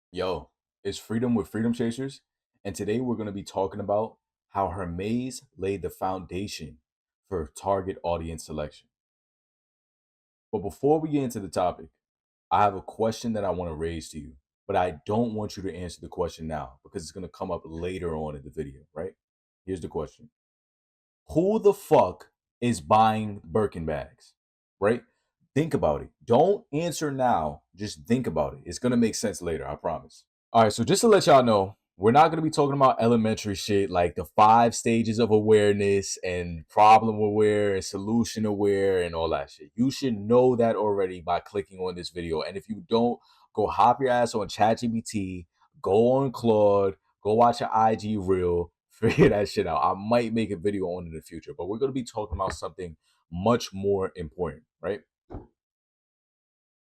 Yo, it's Freedom with Freedom Chasers, and today we're going to be talking about how Hermes laid the foundation for target audience selection. But before we get into the topic, I have a question that I want to raise to you, but I don't want you to answer the question now because it's going to come up later on in the video, right? Here's the question. Who the fuck is buying Birkin bags, right? Think about it. Don't answer now. Just think about it. It's going to make sense later, I promise. All right, so just to let y'all know, we're not going to be talking about elementary shit like the 5 stages of awareness and problem aware and solution aware and all that shit. You should know that already by clicking on this video. And if you don't, go hop your ass on ChatGPT, go on Claude, go watch an IG reel, figure that shit out. I might make a video on it in the future, but we're going to be talking about something much more important, right?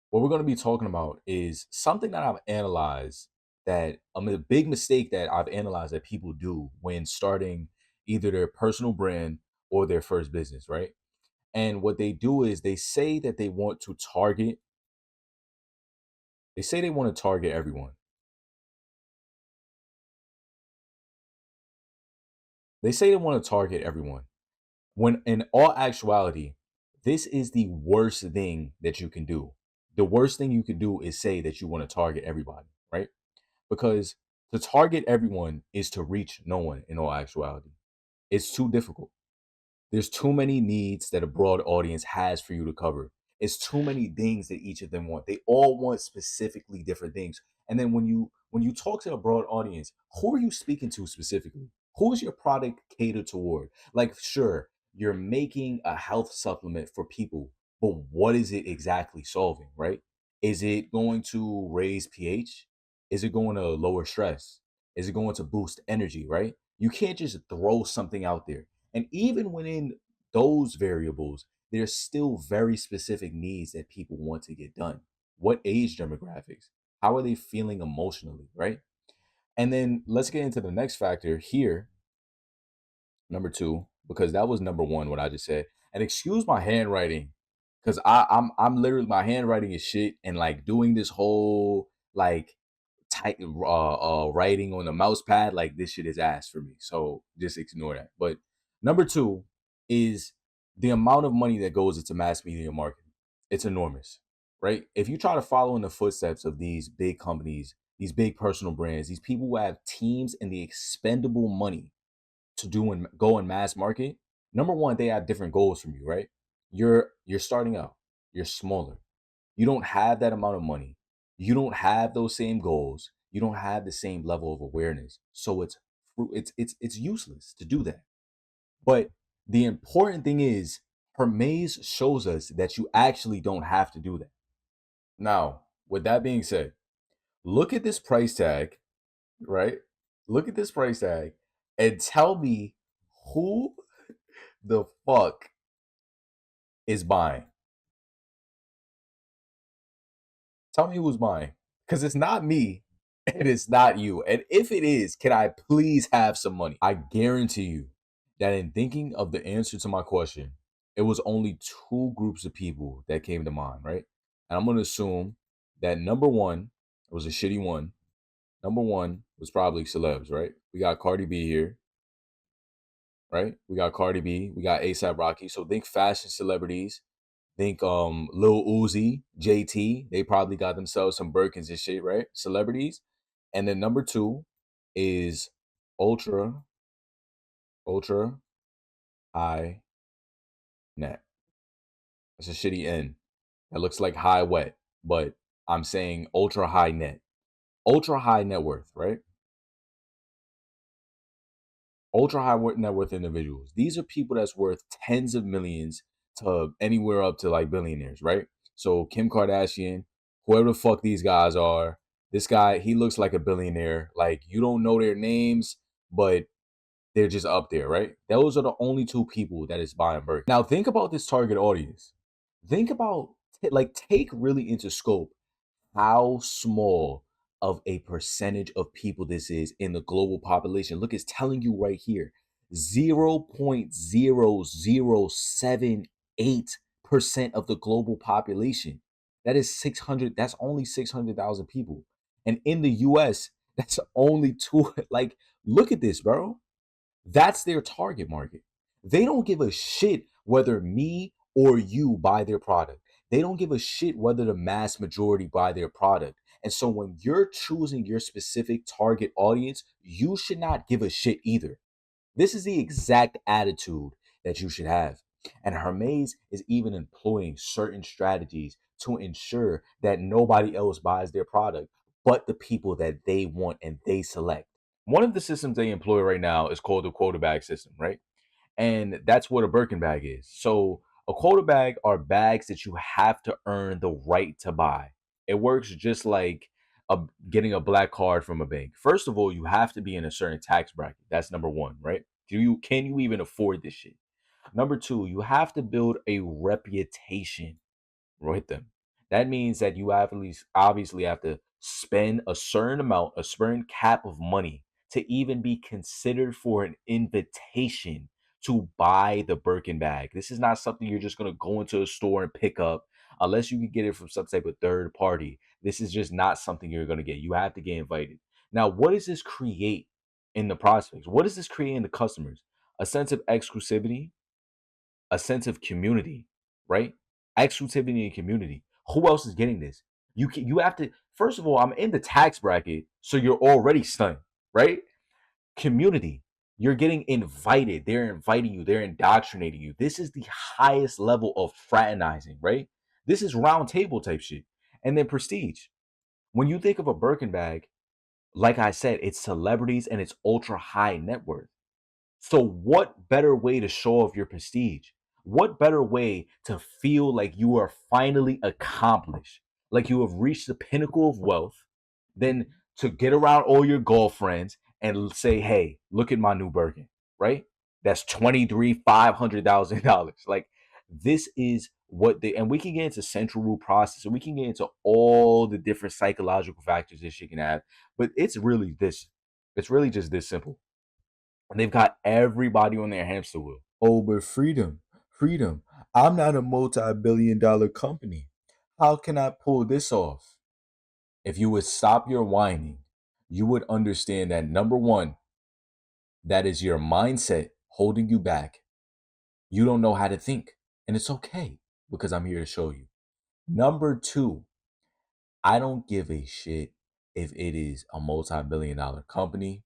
What we're going to be talking about is something that I've analyzed that a big mistake that I've analyzed that people do when starting either their personal brand or their first business, right? And what they do is they say that they want to target everyone. They say they want to target everyone. When in all actuality, this is the worst thing that you can do. The worst thing you can do is say that you want to target everybody, right? Because to target everyone is to reach no one in all actuality. It's too difficult. There's too many needs that a broad audience has for you to cover. It's too many things that each of them want. They all want specifically different things. And then when you talk to a broad audience, who are you speaking to specifically? Who is your product catered toward? Like, sure, you're making a health supplement for people, but what is it exactly solving, right? Is it going to raise pH? Is it going to lower stress? Is it going to boost energy, right? You can't just throw something out there. And even within those variables, there's still very specific needs that people want to get done. What age demographics? How are they feeling emotionally, right? And then let's get into the next factor here, number two, because that was number one, what I just said. And excuse my handwriting, because I'm literally my handwriting is shit, and like doing this whole like type writing on the mouse pad, like this shit is ass for me. So just ignore that. But number two is the amount of money that goes into mass media marketing. It's enormous, right? If you try to follow in the footsteps of these big companies, these big personal brands, these people who have teams and the expendable money to do and go and mass market, number one, they have different goals from you, right? You're starting out, you're smaller, you don't have that amount of money, you don't have those same goals, you don't have the same level of awareness, so it's useless to do that. But the important thing is Hermes shows us that you actually don't have to do that. Now, with that being said, look at this price tag, right? Look at this price tag and tell me who the fuck is buying. Tell me who's buying. Because it's not me and it's not you. And if it is, can I please have some money? I guarantee you that in thinking of the answer to my question, it was only two groups of people that came to mind, right? And I'm going to assume that number one was a shitty one. Number one was probably celebs, right? We got Cardi B here, right? We got Cardi B, we got ASAP Rocky. So think fashion celebrities. Think Lil Uzi, JT, they probably got themselves some Birkins and shit, right? Celebrities. And then number two is ultra, ultra high net. It's a shitty N. That looks like high wet, but I'm saying ultra high net. Ultra high net worth, right? Ultra high net worth individuals. These are people that's worth tens of millions to anywhere up to like billionaires, right? So Kim Kardashian, whoever the fuck these guys are, this guy, he looks like a billionaire. Like you don't know their names, but they're just up there, right? Those are the only two people that is buying Birkin. Now think about this target audience. Think about like take really into scope how small of a percentage of people this is in the global population. Look, it's telling you right here 0.0078% of the global population. That is 600, that's only 600,000 people. And in the US, that's only two. Like, look at this, bro. That's their target market. They don't give a shit whether me or you buy their product. They don't give a shit whether the mass majority buy their product. And so when you're choosing your specific target audience, you should not give a shit either. This is the exact attitude that you should have. And Hermes is even employing certain strategies to ensure that nobody else buys their product but the people that they want and they select. One of the systems they employ right now is called the quota bag system, right? And that's what a Birkin bag is. So a quota bag are bags that you have to earn the right to buy. It works just like a, getting a black card from a bank. First of all, you have to be in a certain tax bracket. That's number one, right? Can you even afford this shit? Number two, you have to build a reputation with them. That means that you have at least obviously have to spend a certain amount, a certain cap of money to even be considered for an invitation to buy the Birkin bag. This is not something you're just gonna go into a store and pick up unless you can get it from some type of third party. This is just not something you're gonna get. You have to get invited. Now, what does this create in the prospects? What does this create in the customers? A sense of exclusivity, a sense of community, right? Exclusivity and community. Who else is getting this? You have to first of all, I'm in the tax bracket, so you're already stunned, right? Community. You're getting invited. They're inviting you. They're indoctrinating you. This is the highest level of fraternizing, right? This is round table type shit. And then prestige. When you think of a Birkin bag, like I said, it's celebrities and it's ultra high net worth. So, what better way to show off your prestige? What better way to feel like you are finally accomplished, like you have reached the pinnacle of wealth, than to get around all your girlfriends and say, "Hey, look at my new Birkin," right? That's 500,000 dollars. Like, this is what they, and we can get into central root process, and we can get into all the different psychological factors this shit can have, but it's really this. It's really just this simple, and they've got everybody on their hamster wheel. Oh, but freedom, freedom. I'm not a multi-billion-dollar company. How can I pull this off? If you would stop your whining, you would understand that number one, that is your mindset holding you back. You don't know how to think, and it's okay because I'm here to show you. Number two, I don't give a shit if it is a multi-billion-dollar company,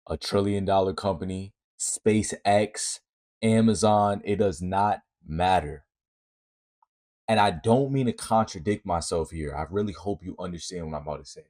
a $1 trillion company, SpaceX, Amazon, it does not matter. And I don't mean to contradict myself here. I really hope you understand what I'm about to say.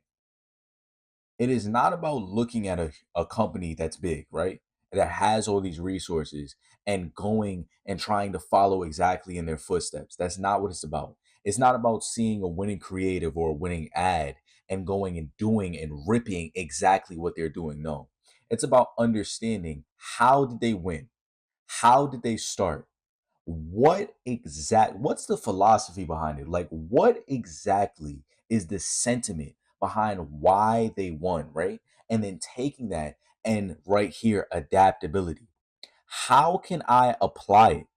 It is not about looking at a company that's big, right? That has all these resources and going and trying to follow exactly in their footsteps. That's not what it's about. It's not about seeing a winning creative or a winning ad and going and doing and ripping exactly what they're doing. No, it's about understanding, how did they win? How did they start? What's the philosophy behind it? Like, what exactly is the sentiment behind why they won, right? And then taking that, and right here, adaptability. How can I apply it,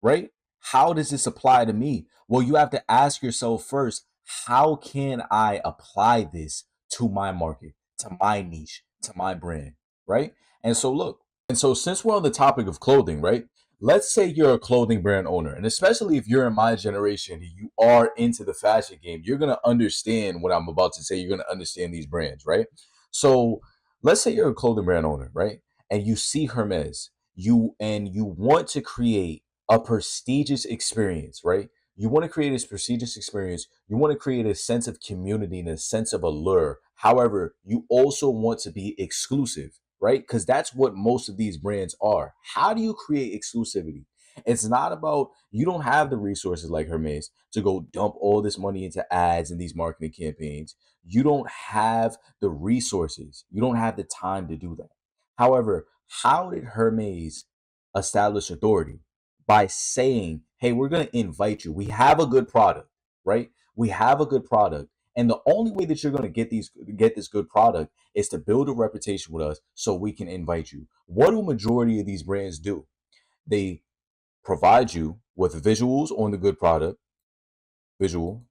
right? How does this apply to me? Well, you have to ask yourself first, how can I apply this to my market, to my niche, to my brand, right? And so, look, and so since we're on the topic of clothing, right? Let's say you're a clothing brand owner, and especially if you're in my generation, you are into the fashion game, you're going to understand what I'm about to say. You're going to understand these brands, right? So, let's say you're a clothing brand owner, right? And you see Hermes, you want to create a prestigious experience, right? You want to create this prestigious experience. You want to create a sense of community and a sense of allure. However, you also want to be exclusive, right? Because that's what most of these brands are. How do you create exclusivity? It's not about, you don't have the resources like Hermes to go dump all this money into ads and these marketing campaigns. You don't have the resources. You don't have the time to do that. However, how did Hermes establish authority? By saying, hey, we're going to invite you. We have a good product, right? We have a good product. And the only way that you're going to get this good product is to build a reputation with us so we can invite you. What do majority of these brands do? They provide you with visuals on the good product, visual,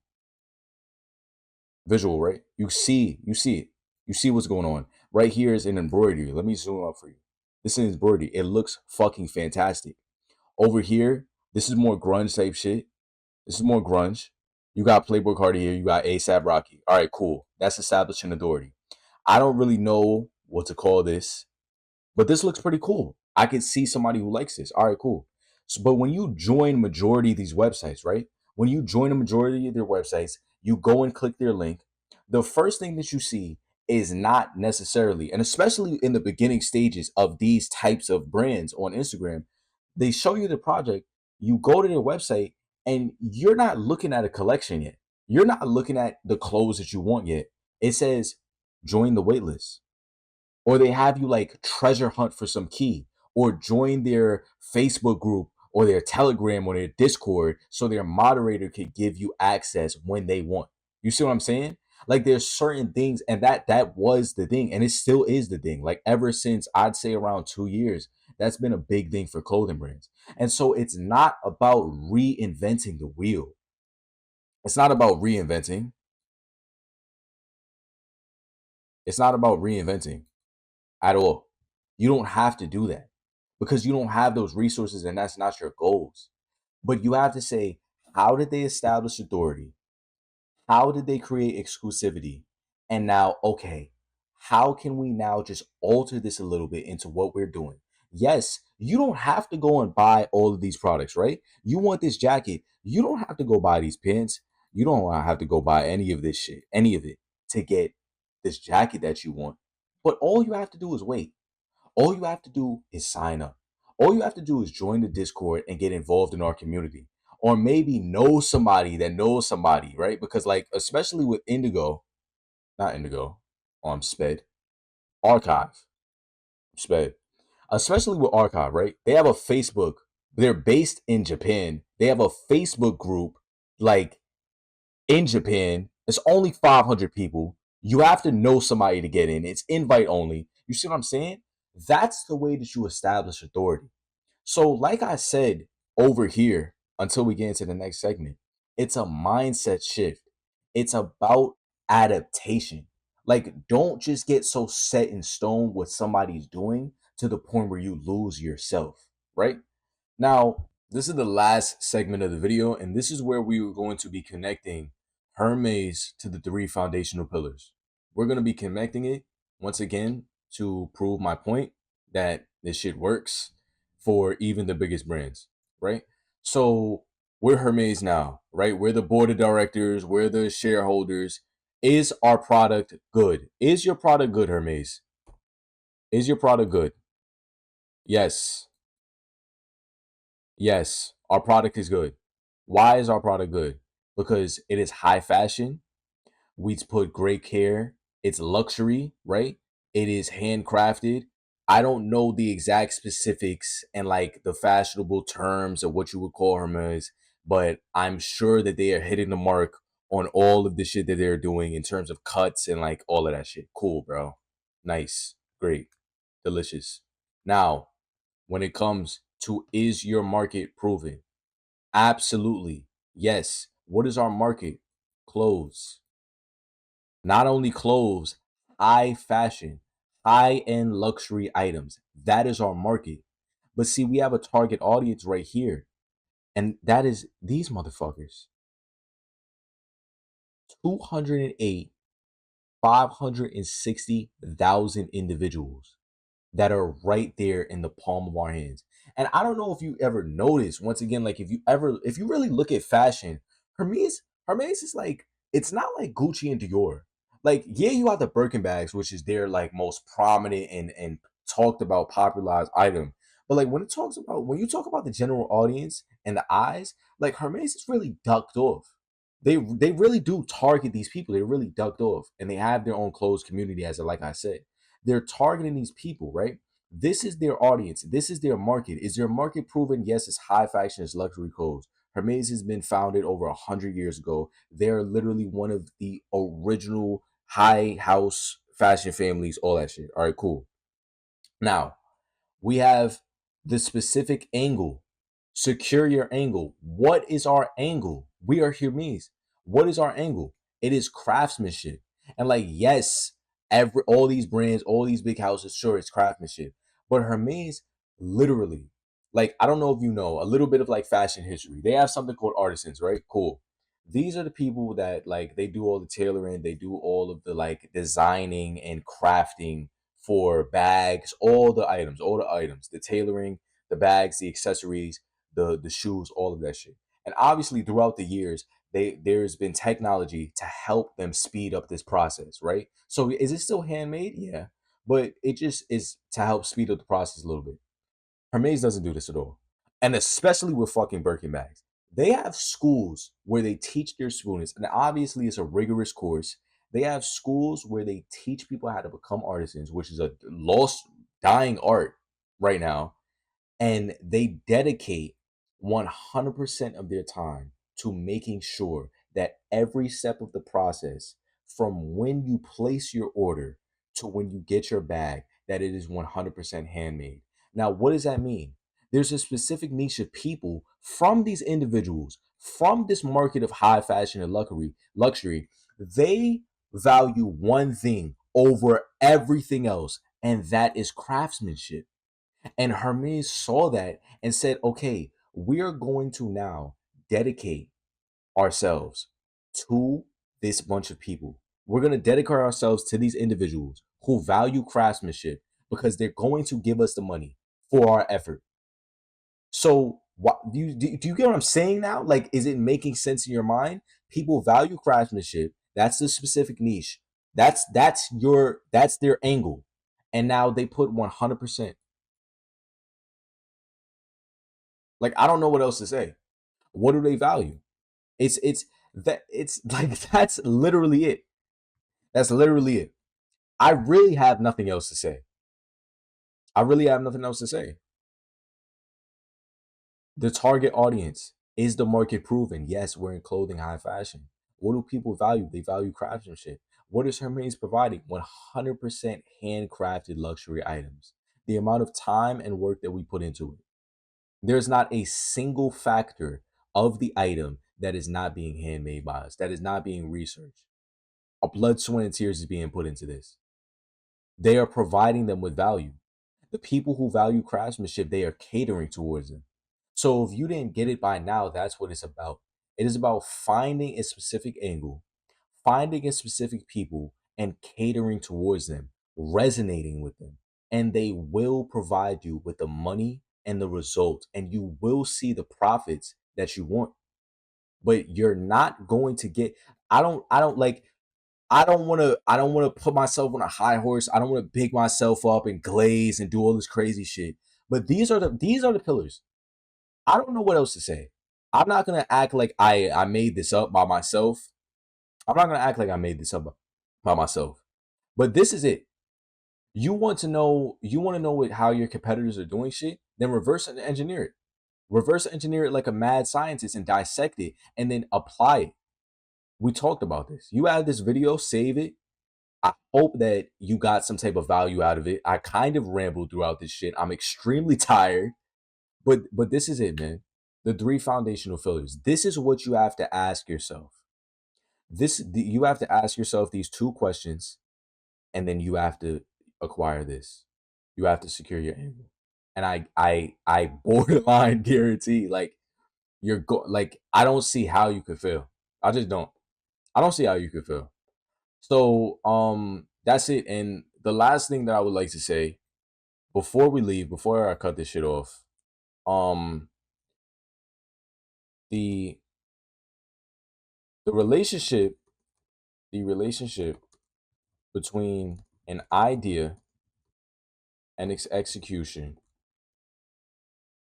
Visual, right? You see it. You see what's going on. Right here is an embroidery. Let me zoom up for you. This is embroidery. It looks fucking fantastic. Over here, this is more grunge type shit. This is more grunge. You got Playboy Cardi here. You got ASAP Rocky. All right, cool. That's establishing authority. I don't really know what to call this, but this looks pretty cool. I could see somebody who likes this. All right, cool. So, but when you join majority of these websites, right? When you join a majority of their websites, you go and click their link. The first thing that you see is not necessarily, and especially in the beginning stages of these types of brands on Instagram, they show you the project. You go to their website, and you're not looking at a collection yet. You're not looking at the clothes that you want yet. It says join the waitlist, or they have you like treasure hunt for some key, or join their Facebook group or their Telegram or their Discord so their moderator could give you access when they want. You see what I'm saying? Like there's certain things, and that was the thing, and it still is the thing. Like ever since I'd say around 2 years, that's been a big thing for clothing brands. And so it's not about reinventing the wheel. It's not about reinventing. It's not about reinventing at all. You don't have to do that because you don't have those resources and that's not your goals. But you have to say, how did they establish authority? How did they create exclusivity? And now, okay, how can we now just alter this a little bit into what we're doing? Yes, you don't have to go and buy all of these products, right? You want this jacket, you don't have to go buy these pants. You don't have to go buy any of this shit, any of it to get this jacket that you want. But all you have to do is wait. All you have to do is sign up. All you have to do is join the Discord and get involved in our community. Or maybe know somebody that knows somebody, right? Because, like, especially with Indigo, not Indigo, Sped, Archive, Sped, especially with Archive, right? They have a Facebook. They're based in Japan. They have a Facebook group, like, in Japan. It's only 500 people. You have to know somebody to get in. It's invite only. You see what I'm saying? That's the way that you establish authority. So, like I said over here, until we get into the next segment, it's a mindset shift. It's about adaptation. Like, don't just get so set in stone what somebody's doing to the point where you lose yourself, right? Now, this is the last segment of the video, and this is where we are going to be connecting Hermes to the three foundational pillars. We're going to be connecting it once again to prove my point that this shit works for even the biggest brands, right? So we're Hermes now, right? We're the board of directors, we're the shareholders. Is our product good? Is your product good, Hermes? Is your product good? Yes. Yes, our product is good. Why is our product good? Because it is high fashion. We put great care. It's luxury, right? It is handcrafted. I don't know the exact specifics and like the fashionable terms of what you would call Hermes, but I'm sure that they are hitting the mark on all of the shit that they're doing in terms of cuts and like all of that shit. Cool, bro. Nice. Great. Delicious. Now, when it comes to is your market proven? Absolutely. Yes. What is our market? Clothes. Not only clothes, high fashion, high end luxury items. That is our market. But see, we have a target audience right here, and that is these motherfuckers. 208, 560,000 individuals that are right there in the palm of our hands. And I don't know if you ever notice, once again, like if you really look at fashion, Hermes is like, it's not like Gucci and Dior. Like, yeah, you have the Birkin bags, which is their like most prominent and talked about popularized item. But like when you talk about the general audience and the eyes, like Hermes is really ducked off. They really do target these people. They're really ducked off, and they have their own closed community, as like I said. They're targeting these people, right? This is their audience. This is their market. Is their market proven? Yes, it's high fashion, it's luxury clothes. Hermes has been founded over 100 years ago. They're literally one of the original high house fashion families, all that shit. All right, cool. Now, we have the specific angle. Secure your angle. What is our angle? We are Hermes. What is our angle? It is craftsmanship. And like, yes, every all these brands, all these big houses, sure, it's craftsmanship. But Hermes, literally, like, I don't know if you know a little bit of like fashion history. They have something called artisans, right? Cool. These are the people that like they do all the tailoring, they do all of the like designing and crafting for bags, all the items, the tailoring, the bags, the accessories, the shoes, all of that shit. And obviously throughout the years, there's been technology to help them speed up this process, right? So is it still handmade? Yeah. But it just is to help speed up the process a little bit. Hermes doesn't do this at all. And especially with fucking Birkin bags. They have schools where they teach their students, and obviously it's a rigorous course. They have schools where they teach people how to become artisans, which is a lost, dying art right now, and they dedicate 100% of their time to making sure that every step of the process, from when you place your order to when you get your bag, that it is 100% handmade. Now, what does that mean? There's a specific niche of people from these individuals, from this market of high fashion and luxury. They value one thing over everything else, and that is craftsmanship. And Hermes saw that and said, okay, we are going to now dedicate ourselves to this bunch of people. We're going to dedicate ourselves to these individuals who value craftsmanship because they're going to give us the money for our effort. So, what do you get what I'm saying now? Like, is it making sense in your mind? People value craftsmanship. That's the specific niche. That's their angle. And now they put 100%. Like, I don't know what else to say. What do they value? It's like that's literally it. That's literally it. I really have nothing else to say. I really have nothing else to say. The target audience is the market proven. Yes, we're in clothing, high fashion. What do people value? They value craftsmanship. What is Hermes providing? 100% handcrafted luxury items. The amount of time and work that we put into it. There's not a single factor of the item that is not being handmade by us, that is not being researched. A blood, sweat, and tears is being put into this. They are providing them with value. The people who value craftsmanship, they are catering towards them. So if you didn't get it by now, that's what it's about. It is about finding a specific angle, finding a specific people, and catering towards them, resonating with them. And they will provide you with the money and the result, and you will see the profits that you want. But you're not going to get, I don't want to put myself on a high horse. I don't want to big myself up and glaze and do all this crazy shit. But these are the pillars. I don't know what else to say. I'm not gonna act like I made this up by myself. I'm not gonna act like I made this up by myself. But this is it. You want to know what, how your competitors are doing shit, then reverse engineer it. Reverse engineer it like a mad scientist and dissect it and then apply it. We talked about this. You have this video, save it. I hope that you got some type of value out of it. I kind of rambled throughout this shit. I'm extremely tired, but this is it, man. The three foundational pillars. This is what you have to ask yourself. You have to ask yourself these two questions, and then you have to acquire this. You have to secure your angle. And I borderline guarantee, like, like, I don't see how you could fail. I just don't. I don't see how you could fail. So that's it. And the last thing that I would like to say before we leave, before I cut this shit off, um the the relationship, the relationship between an idea and its execution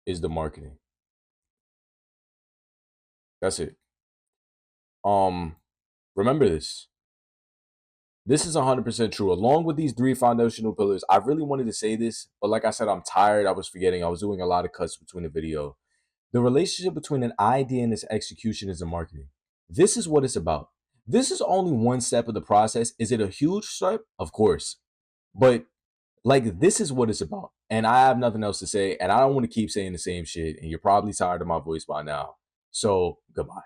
is the marketing. That's it. Um Remember this. This is 100% true. Along with these three foundational pillars, I really wanted to say this, but like I said, I'm tired. I was forgetting. I was doing a lot of cuts between the video. The relationship between an idea and its execution is the marketing. This is what it's about. This is only one step of the process. Is it a huge step? Of course. But like, this is what it's about. And I have nothing else to say. And I don't want to keep saying the same shit. And you're probably tired of my voice by now. So goodbye.